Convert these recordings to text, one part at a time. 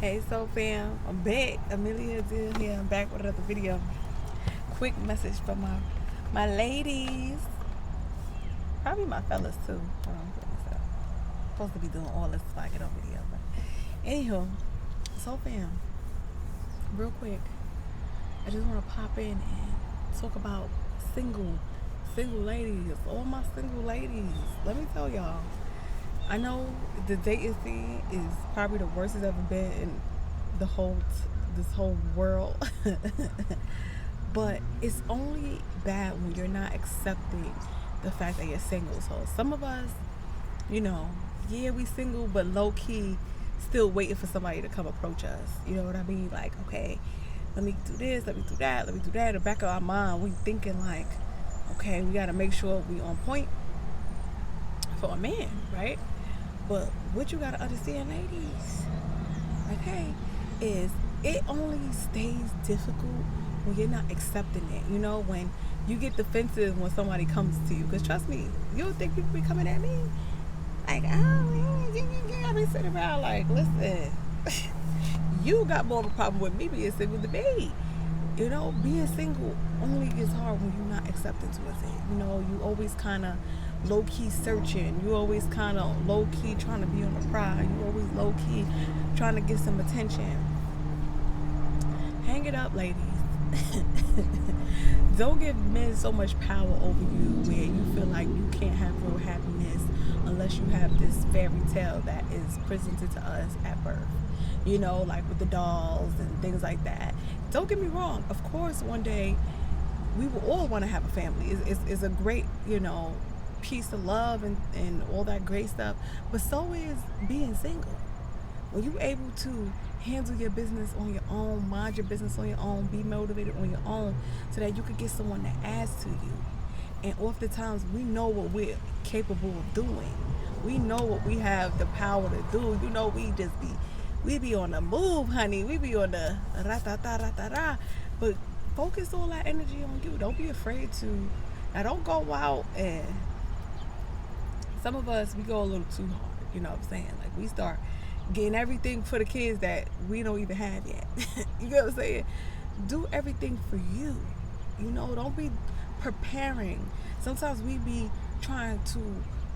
Hey, so fam, I'm back. Amelia Adair here. I'm back with another video. Quick message for my ladies, probably my fellas too. Hold on, put this up. Supposed to be doing all this before I get on video, but anywho, so fam, real quick, I just want to pop in and talk about single ladies. All my single ladies. Let me tell y'all. I know the dating scene is probably the worst it's ever been in this whole world, but it's only bad when you're not accepting the fact that you're single. So some of us, you know, yeah, we single, but low key, still waiting for somebody to come approach us. You know what I mean? Like, okay, let me do this, let me do that, let me do that. In the back of our mind, we thinking like, okay, we gotta make sure we on point for a man, right? But what you gotta understand, ladies, okay, is it only stays difficult when you're not accepting it. You know, when you get defensive when somebody comes to you. Because trust me, you don't think people be coming at me like, oh, I be sitting around like, listen, you got more of a problem with me being single than me. You know, being single only gets hard when you're not accepting towards it. You know, you always kind of low key searching. You always kind of low key trying to be on the prowl. You always low key trying to get some attention. Hang it up, ladies. Don't give men so much power over you where you feel like you can't have real happiness unless you have this fairy tale that is presented to us at birth. You know, like with the dolls and things like that. Don't get me wrong. Of course, one day we will all want to have a family. It's a great, you know, piece of love and all that great stuff. But so is being single. When you're able to handle your business on your own, mind your business on your own, be motivated on your own, so that you could get someone that adds to you. And oftentimes we know what we're capable of doing. We know what we have the power to do. You know, we be on the move, honey. We be on the ra-ta-ta-ra-ta-ra. But focus all that energy on you. Don't be afraid to. Now, don't go out and some of us, we go a little too hard. You know what I'm saying? Like, we start getting everything for the kids that we don't even have yet. You know what I'm saying? Do everything for you. You know, don't be preparing. Sometimes we be trying to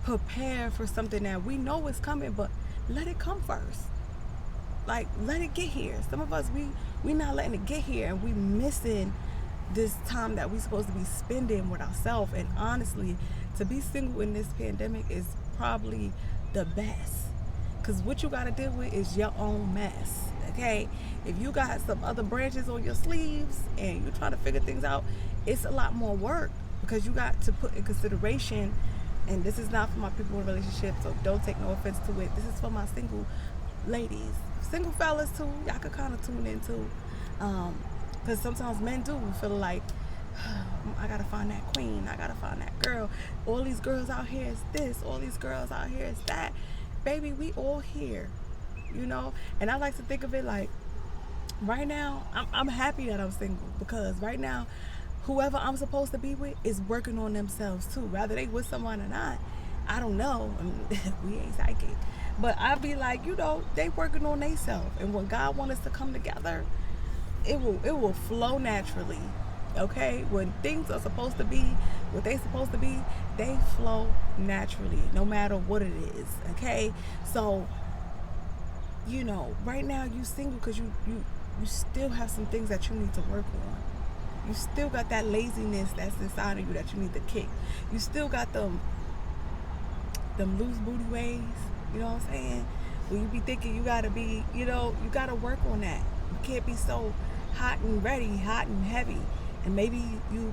prepare for something that we know is coming, but let it come first. Like, let it get here. Some of us, we not letting it get here, and we missing this time that we supposed to be spending with ourselves. And honestly, to be single in this pandemic is probably the best, because what you got to deal with is your own mess. Okay, if you got some other branches on your sleeves and you're trying to figure things out, it's a lot more work, because you got to put in consideration. And this is not for my people in relationships, so don't take no offense to it. This is for my single ladies, single fellas too. Y'all could kind of tune in too, because sometimes men do feel like, I gotta find that queen, I gotta find that girl. All these girls out here is this, all these girls out here is that. Baby, we all here, you know. And I like to think of it like, right now, I'm happy that I'm single, because right now, whoever I'm supposed to be with is working on themselves too. Whether they with someone or not, I don't know. We ain't psychic. But I be like, you know, they working on themselves. And when God wants us to come together, it will flow naturally. Okay? When things are supposed to be what they supposed to be, they flow naturally, no matter what it is. Okay? So, you know, right now you single because you still have some things that you need to work on. You still got that laziness that's inside of you that you need to kick. You still got them loose booty ways, you know what I'm saying? When you be thinking you gotta be, you know, you gotta work on that. You can't be so hot and ready, hot and heavy. And maybe you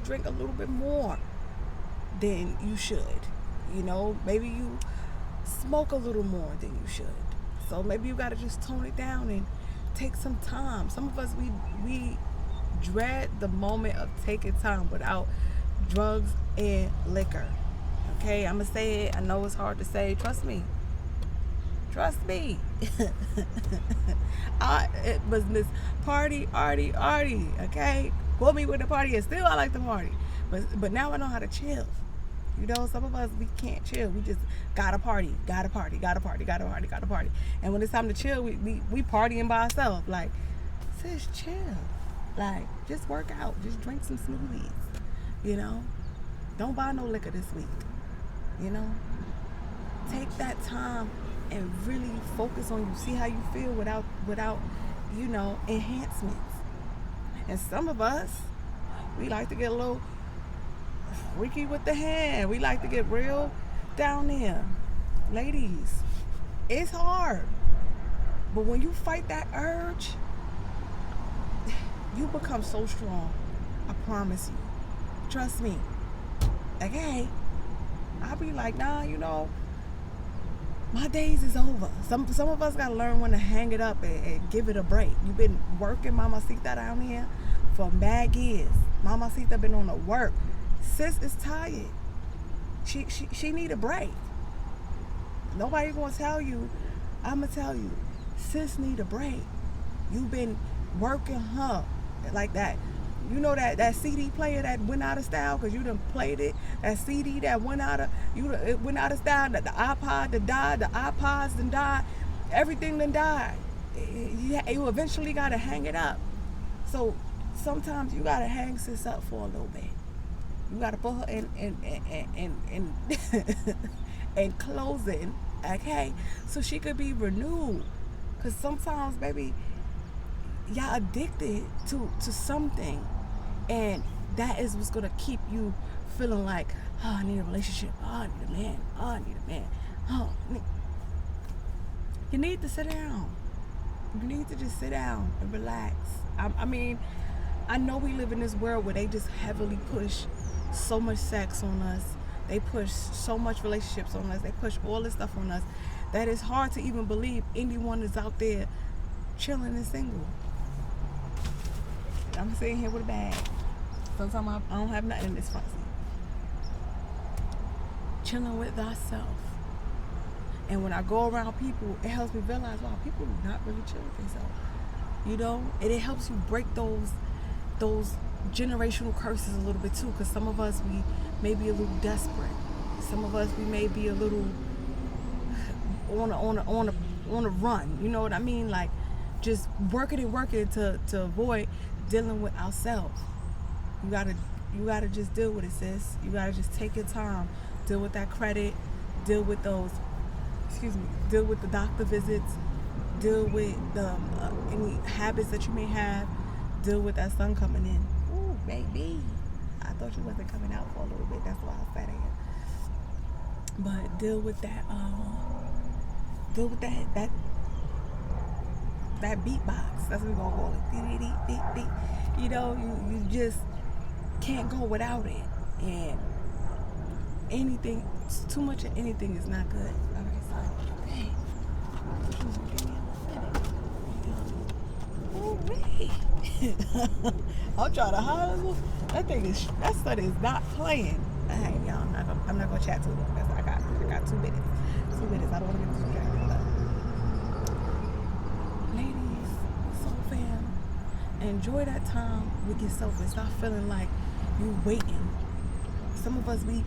drink a little bit more than you should. You know, maybe you smoke a little more than you should. So maybe you gotta just tone it down and take some time. Some of us, we dread the moment of taking time without drugs and liquor. Okay, I'm gonna say it. I know it's hard to say. Trust me. It was Miss Party, okay? Put me with the party, and still I like the party. But now I know how to chill. You know, some of us, we can't chill. We just gotta party, gotta party, gotta party, gotta party, gotta party. And when it's time to chill, we partying by ourselves. Like, sis, chill. Like, just work out. Just drink some smoothies. You know? Don't buy no liquor this week. You know? Take that time and really focus on you. See how you feel without you know, enhancements. And some of us, we like to get a little freaky with the hand. We like to get real down there. Ladies, it's hard. But when you fight that urge, you become so strong. I promise you. Trust me. Okay? I'll be like, nah, you know, my days is over. Some of us gotta learn when to hang it up and give it a break. You've been working Mamacita down here for mad years. Mamacita been on the work. Sis is tired. She need a break. Nobody gonna tell you. I'ma tell you, sis need a break. You've been working her like that. You know that CD player that went out of style because you done played it. That CD that went out of style. That the iPod that died, the iPods done died. Everything done died. You eventually gotta hang it up. So sometimes you gotta hang sis up for a little bit. You gotta put her in closing, okay, so she could be renewed. Cause sometimes, baby, y'all addicted to something, and that is what's gonna keep you feeling like, oh, I need a relationship. Oh, I need a man. Oh, I need a man. Oh, you need to sit down. You need to just sit down and relax. I mean, I know we live in this world where they just heavily push so much sex on us. They push so much relationships on us. They push all this stuff on us that it's hard to even believe anyone is out there chilling and single. I'm sitting here with a bag. Sometimes I don't have nothing in this front seat. Chilling with thyself. And when I go around people, it helps me realize, wow, people do not really chill with themselves. You know? And it helps you break those generational curses a little bit too, because some of us, we may be a little desperate. Some of us, we may be a little on a run. You know what I mean? Like, just working to avoid dealing with ourselves. You gotta just deal with it, sis. You gotta just take your time, deal with that credit, deal with the doctor visits, deal with the any habits that you may have, deal with that sun coming in. Ooh, baby, I thought you wasn't coming out for a little bit. That's why I sat in. But deal with that beatbox. That's what we're gonna call it. You know, you just can't go without it. And anything, too much of anything is not good. All right, so hey, I'm trying to holler. That study is not playing. Hey, y'all, I'm not gonna chat too long. I got 2 minutes. 2 minutes. I don't want to get distracted. Ladies, soul fam, enjoy that time with yourself and stop feeling like you waiting. Some of us, we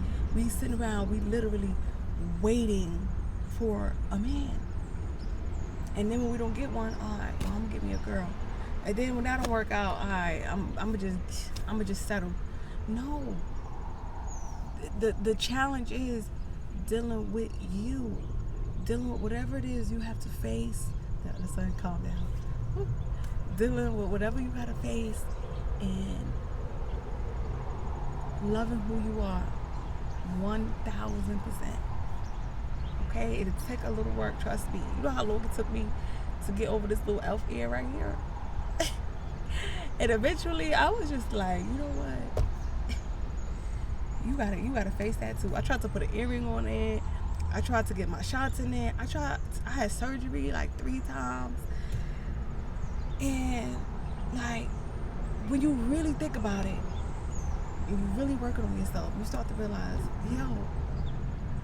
sitting around, we literally waiting for a man. And then when we don't get one, all right, well, I'm gonna get me a girl. And then when that don't work out, all right, I'm gonna just settle. No. The challenge is dealing with you, dealing with whatever it is you have to face. The sun, calm down. Dealing with whatever you gotta face and loving who you are, 1,000%. Okay, it'll take a little work. Trust me. You know how long it took me to get over this little elf ear right here. And eventually, I was just like, you know what? You gotta face that too. I tried to put an earring on it. I tried to get my shots in there. I had surgery like 3 times. And like, when you really think about it, and you're really working on yourself, you start to realize,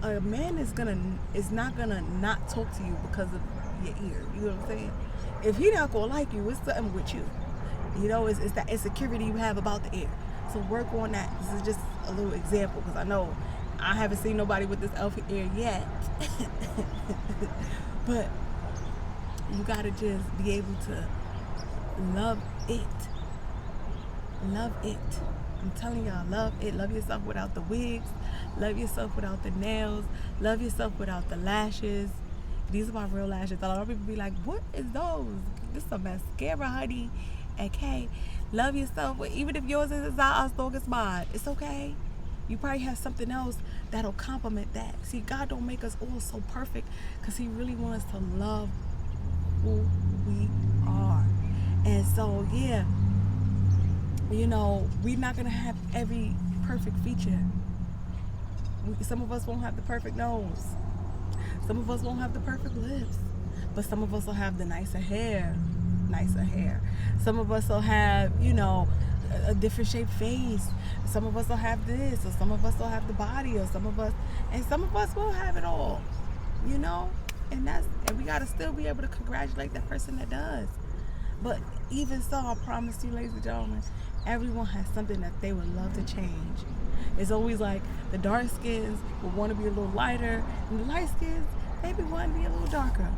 a man is not gonna not talk to you because of your ear. You know what I'm saying? If he not gonna like you, it's something with you. You know, it's that insecurity you have about the ear. So work on that. This is just a little example, because I know I haven't seen nobody with this elf ear yet. But you gotta just be able to love it. Love it. I'm telling y'all, love it. Love yourself without the wigs. Love yourself without the nails. Love yourself without the lashes. These are my real lashes. A lot of people be like, what is those? This is a mascara, honey. Okay. Love yourself. Even if yours is not as long as mine, it's okay. You probably have something else that'll complement that. See, God don't make us all so perfect because he really wants us to love who we are. And so, yeah, you know, we're not going to have every perfect feature. Some of us won't have the perfect nose. Some of us won't have the perfect lips. But some of us will have the nicer hair. Some of us will have, you know, a different shaped face. Some of us will have this, or some of us will have the body, or some of us will have it all, you know. And we gotta still be able to congratulate that person that does. But even so, I promise you, ladies and gentlemen, everyone has something that they would love to change. It's always like the dark skins will want to be a little lighter, and the light skins maybe want to be a little darker.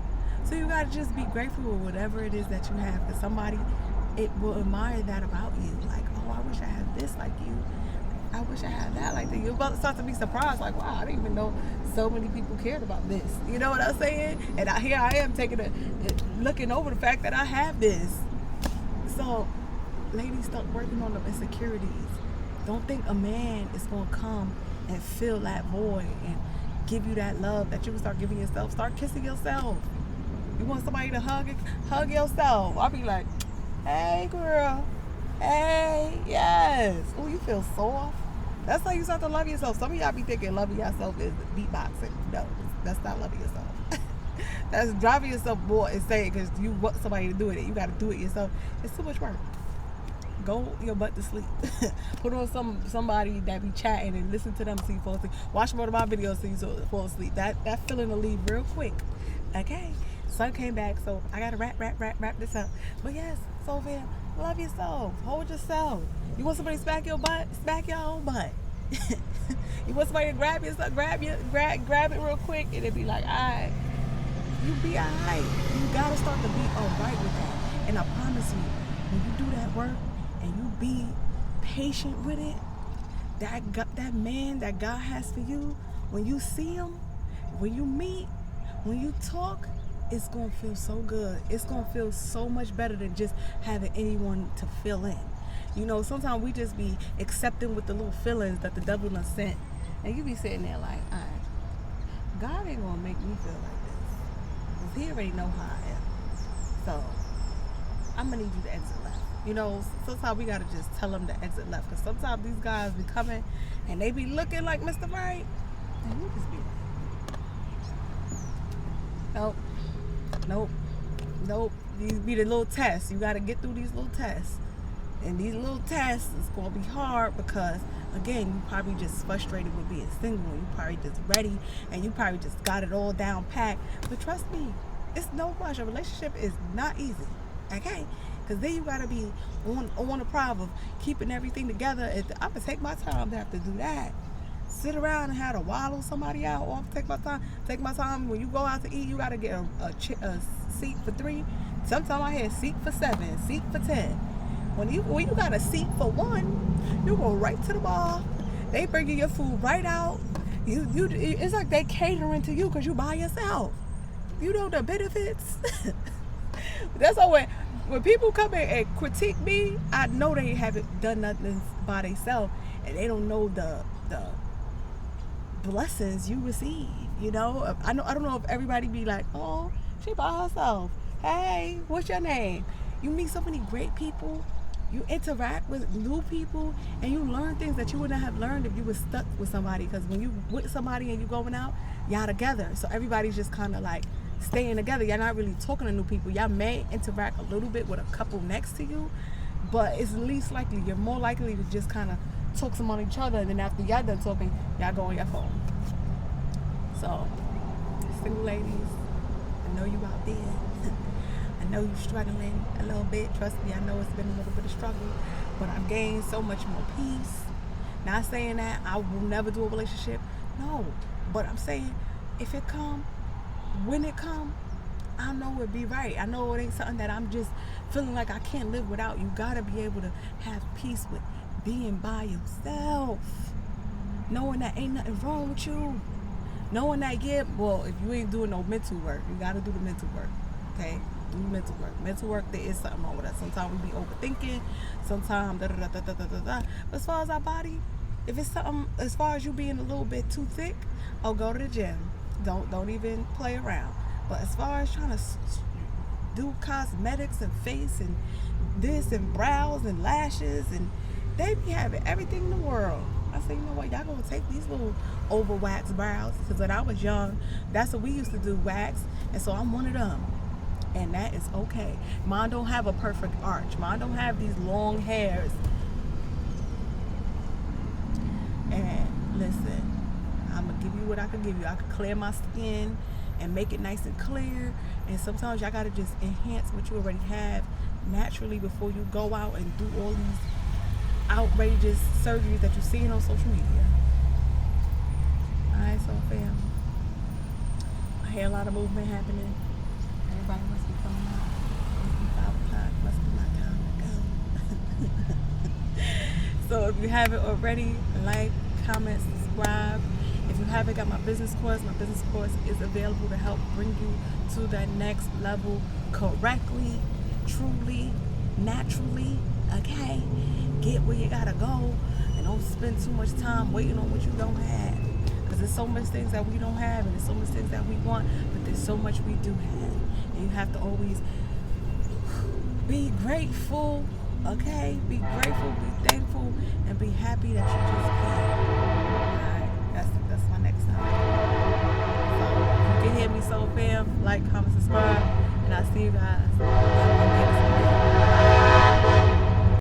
So you gotta just be grateful with whatever it is that you have, because somebody, it will admire that about you. Like, oh, I wish I had this like you. I wish I had that like that. You're about to start to be surprised, like, wow, I didn't even know so many people cared about this. You know what I'm saying? And here I am looking over the fact that I have this. So, ladies, start working on the insecurities. Don't think a man is going to come and fill that void and give you that love that you can start giving yourself. Start kissing yourself. You want somebody to hug yourself. I'll be like, hey, girl. Hey, yes. Oh, you feel soft. That's how you start to love yourself. Some of y'all be thinking loving yourself is beatboxing. No, that's not loving yourself. That's driving yourself more insane because you want somebody to do it and you got to do it yourself. It's too much work. Go your butt to sleep. Put on somebody that be chatting and listen to them so you fall asleep. Watch more of my videos so you fall asleep. That feeling will leave real quick. Okay? Sun came back, so I gotta wrap this up. But yes, Sophia, love yourself. Hold yourself. You want somebody to smack your butt? Smack your own butt. You want somebody to grab yourself? Grab it real quick, and it be like, alright, you be alright. You gotta start to be alright with that. And I promise you, when you do that work and you be patient with it, that man that God has for you, when you see him, when you meet, when you talk, it's going to feel so good. It's going to feel so much better than just having anyone to fill in. You know, sometimes we just be accepting with the little feelings that the devil done sent. And you be sitting there like, all right, God ain't going to make me feel like this. Because he already know how I am. So, I'm going to need you to exit left. You know, sometimes we got to just tell them to exit left. Because sometimes these guys be coming and they be looking like Mr. Right. And you just be like, Nope. These be the little tests. You got to get through these little tests. And these little tests is going to be hard because, again, you probably just frustrated with being single. And you probably just ready. And you probably just got it all down packed. But trust me, it's no rush. A relationship is not easy. Okay? Because then you got to be on the problem of keeping everything together. I'm going to take my time to have to do that. Sit around and have to wallow somebody out, or take my time. When you go out to eat, you gotta get a seat for 3. Sometimes I had seat for 7, seat for 10. When you got a seat for 1, you go right to the bar. They bring you your food right out. It's like they catering to you because you by yourself. You know the benefits. That's why when people come in and critique me, I know they haven't done nothing by themselves, and they don't know the blessings you receive. You know, I don't know if everybody be like, oh, she by herself. Hey, what's your name? You meet so many great people, you interact with new people, and you learn things that you wouldn't have learned if you were stuck with somebody. Because when you with somebody and you going out, y'all together, so everybody's just kind of like staying together. Y'all not really talking to new people. Y'all may interact a little bit with a couple next to you, but it's least likely, you're more likely to just kind of talk some on each other, and then after y'all done talking, y'all go on your phone. So, single ladies, I know you out there. I know you're struggling a little bit. Trust me, I know it's been a little bit of struggle, but I've gained so much more peace. Not saying that I will never do a relationship, No, but I'm saying if it come, when it come, I know it be right. I know it ain't something that I'm just feeling like I can't live without. You gotta be able to have peace with being by yourself, knowing that ain't nothing wrong with you, knowing that, yeah, well, if you ain't doing no mental work, you gotta do the mental work. Okay, do mental work. Mental work, there is something wrong with us. Sometimes we be overthinking. Sometimes da da da da da da da. But as far as our body, if it's something, as far as you being a little bit too thick, oh, go to the gym. Don't even play around. But as far as trying to do cosmetics and face and this and brows and lashes, and they be having everything in the world. I say, you know what, y'all gonna take these little over wax brows, because when I was young, that's what we used to do, wax, and so I'm one of them, and that is okay. Mine don't have a perfect arch. Mine don't have these long hairs. And listen, I'm gonna give you what I can give you. I can clear my skin and make it nice and clear. And sometimes y'all gotta just enhance what you already have naturally before you go out and do all these outrageous surgeries that you're seeing on social media. Alright, so fam, I hear a lot of movement happening. Everybody must be coming out. Must be 5 o'clock. Must be my time to go. So if you haven't already, like, comment, subscribe. If you haven't got my business course is available to help bring you to that next level correctly, truly, naturally. Okay? Get where you gotta go, and don't spend too much time waiting on what you don't have. Because there's so much things that we don't have, and there's so much things that we want, but there's so much we do have. And you have to always be grateful, okay? Be grateful, be thankful, and be happy that you just can. Alright, that's my next time. So, if you can hear me, so fam, like, comment, subscribe, and I'll see you guys